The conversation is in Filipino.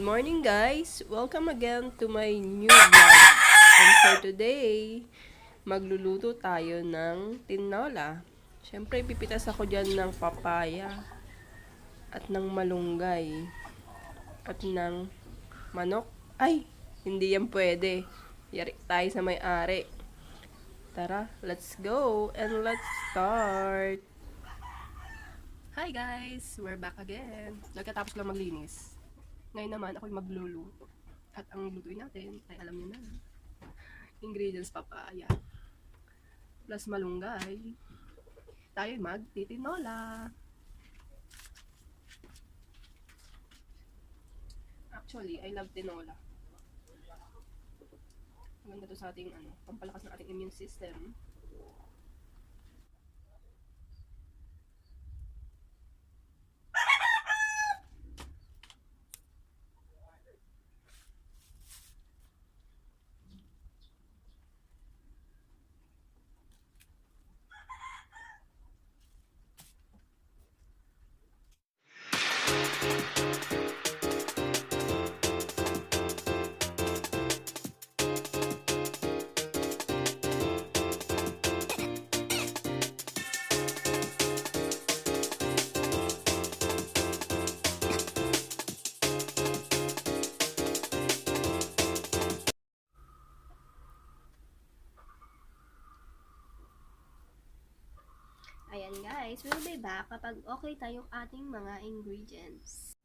Good morning guys! Welcome again to my new vlog. And for today, magluluto tayo ng tinola. Siyempre, pipitas ako dyan ng papaya at ng malunggay at ng manok. Ay! Hindi yan pwede. Yari tayo sa may-ari. Tara, let's go and let's start! Hi guys! We're back again. Nagkatapos lang maglinis. Ngayon naman, ako'y magluluto. At ang lutuin natin, ay alam niyo na. Ingredients, papaya. Plus malunggay. Tayo'y magtitinola. Actually, I love tinola. Maganda to sa ating, pampalakas ng ating immune system. Ayan guys, we'll be back kapag okay tayong ating mga ingredients.